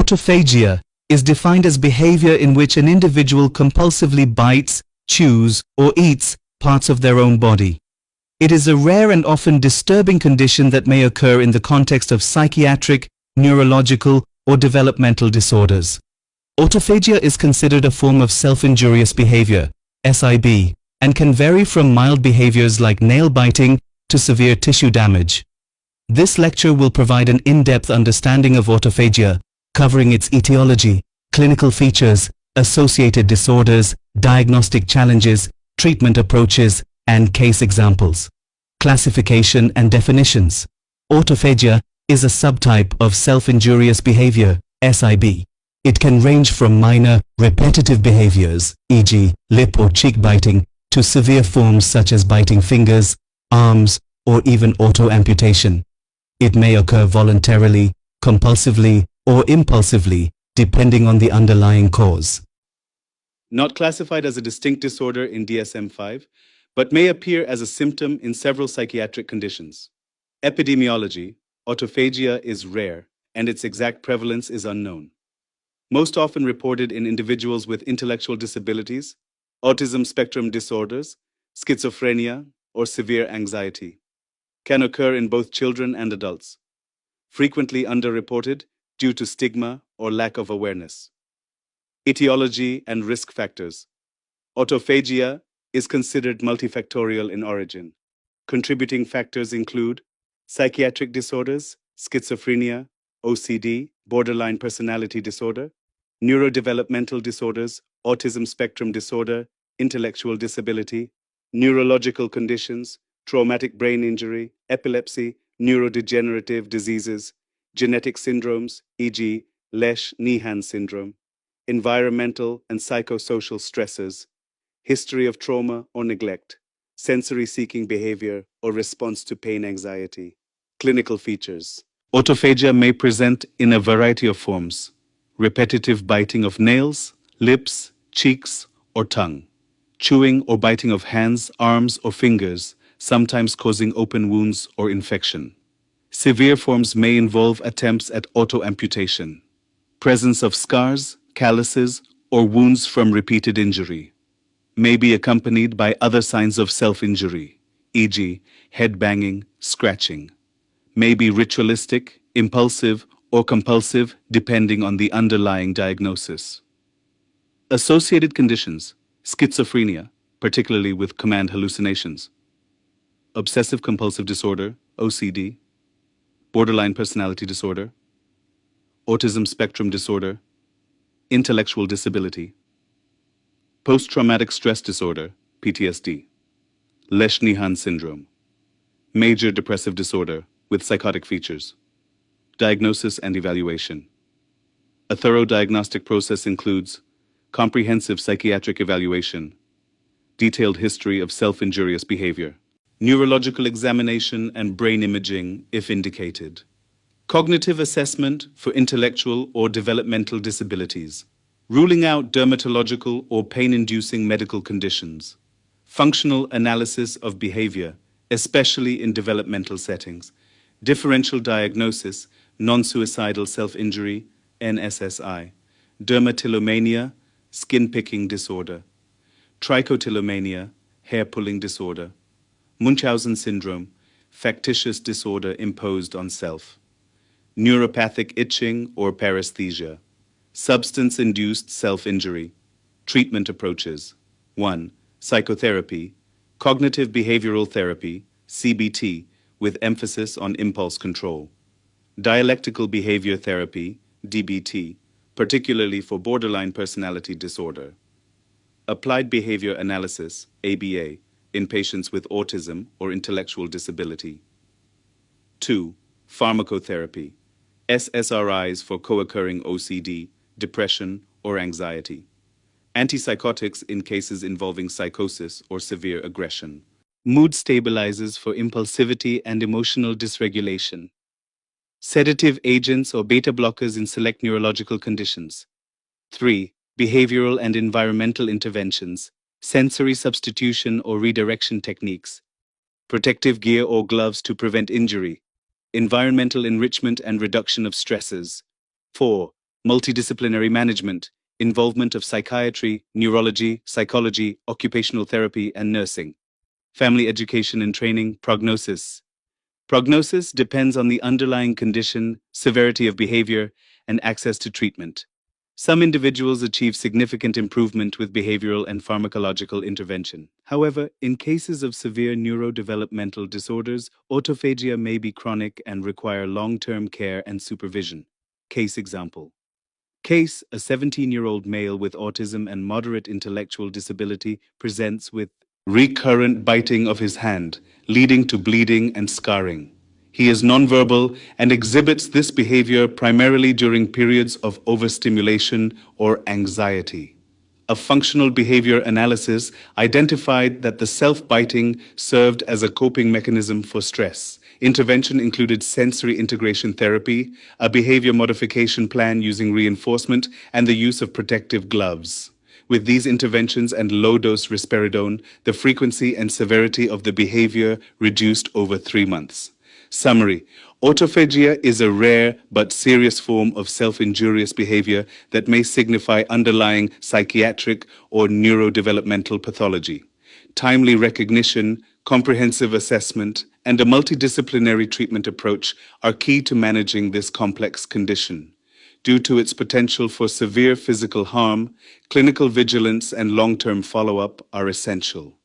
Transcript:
Autophagia is defined as behavior in which an individual compulsively bites, chews, or eats parts of their own body. It is a rare and often disturbing condition that may occur in the context of psychiatric, neurological, or developmental disorders. Autophagia is considered a form of self-injurious behavior, SIB, and can vary from mild behaviors like nail biting to severe tissue damage. This lecture will provide an in-depth understanding of autophagia, covering its etiology, clinical features, associated disorders, diagnostic challenges, treatment approaches, and case examples. Classification and definitions. Autophagia is a subtype of self-injurious behavior, SIB. It can range from minor, repetitive behaviors, e.g., lip or cheek biting, to severe forms such as biting fingers, arms, or even auto-amputation. It may occur voluntarily, compulsively, or impulsively, depending on the underlying cause. Not classified as a distinct disorder in DSM-5, but may appear as a symptom in several psychiatric conditions. Epidemiology. Autophagia is rare, and its exact prevalence is unknown. Most often reported in individuals with intellectual disabilities, autism spectrum disorders, schizophrenia, or severe anxiety. Can occur in both children and adults. Frequently underreported due to stigma or lack of awareness. Etiology and risk factors. Autophagia is considered multifactorial in origin. Contributing factors include psychiatric disorders, schizophrenia, OCD, borderline personality disorder, neurodevelopmental disorders, autism spectrum disorder, intellectual disability, neurological conditions, traumatic brain injury, epilepsy, neurodegenerative diseases, genetic syndromes, e.g., Lesch-Nyhan syndrome, environmental and psychosocial stressors, history of trauma or neglect, sensory-seeking behavior or response to pain anxiety. Clinical features. Autophagia may present in a variety of forms: repetitive biting of nails, lips, cheeks, or tongue, chewing or biting of hands, arms, or fingers, sometimes causing open wounds or infection. Severe forms may involve attempts at auto-amputation, presence of scars, calluses, or wounds from repeated injury. May be accompanied by other signs of self-injury, e.g., head banging, scratching. May be ritualistic, impulsive, or compulsive depending on the underlying diagnosis. Associated conditions: schizophrenia, particularly with command hallucinations, obsessive-compulsive disorder, OCD, borderline personality disorder, autism spectrum disorder, intellectual disability, post-traumatic stress disorder, PTSD, Lesch-Nyhan syndrome, major depressive disorder with psychotic features. Diagnosis and evaluation. A thorough diagnostic process includes comprehensive psychiatric evaluation, detailed history of self-injurious behavior, neurological examination and brain imaging if indicated, cognitive assessment for intellectual or developmental disabilities, ruling out dermatological or pain-inducing medical conditions, functional analysis of behavior, especially in developmental settings, differential diagnosis, non-suicidal self-injury, NSSI, dermatillomania, skin-picking disorder, trichotillomania, hair-pulling disorder, Munchausen syndrome, factitious disorder imposed on self, neuropathic itching or paresthesia, substance-induced self-injury. Treatment approaches: 1. Psychotherapy, cognitive behavioral therapy, CBT, with emphasis on impulse control. Dialectical behavior therapy, DBT, particularly for borderline personality disorder. Applied behavior analysis, ABA, in patients with autism or intellectual disability. 2. Pharmacotherapy, SSRIs for co-occurring OCD, depression, or anxiety. Antipsychotics in cases involving psychosis or severe aggression. Mood stabilizers for impulsivity and emotional dysregulation. Sedative agents or beta blockers in select neurological conditions. 3. Behavioral and environmental interventions, sensory substitution or redirection techniques, protective gear or gloves to prevent injury, environmental enrichment and reduction of stresses. 4. Multidisciplinary management, involvement of psychiatry, neurology, psychology, occupational therapy, and nursing. Family education and training, prognosis. Prognosis depends on the underlying condition, severity of behavior, and access to treatment. Some individuals achieve significant improvement with behavioral and pharmacological intervention. However, in cases of severe neurodevelopmental disorders, autophagia may be chronic and require long-term care and supervision. Case example. Case: a 17-year-old male with autism and moderate intellectual disability presents with recurrent biting of his hand, leading to bleeding and scarring. He is nonverbal and exhibits this behavior primarily during periods of overstimulation or anxiety. A functional behavior analysis identified that the self-biting served as a coping mechanism for stress. Intervention included sensory integration therapy, a behavior modification plan using reinforcement, and the use of protective gloves. With these interventions and low-dose risperidone, the frequency and severity of the behavior reduced over 3 months. Summary: autophagia is a rare but serious form of self-injurious behavior that may signify underlying psychiatric or neurodevelopmental pathology. Timely recognition, comprehensive assessment, and a multidisciplinary treatment approach are key to managing this complex condition. Due to its potential for severe physical harm, clinical vigilance and long-term follow-up are essential.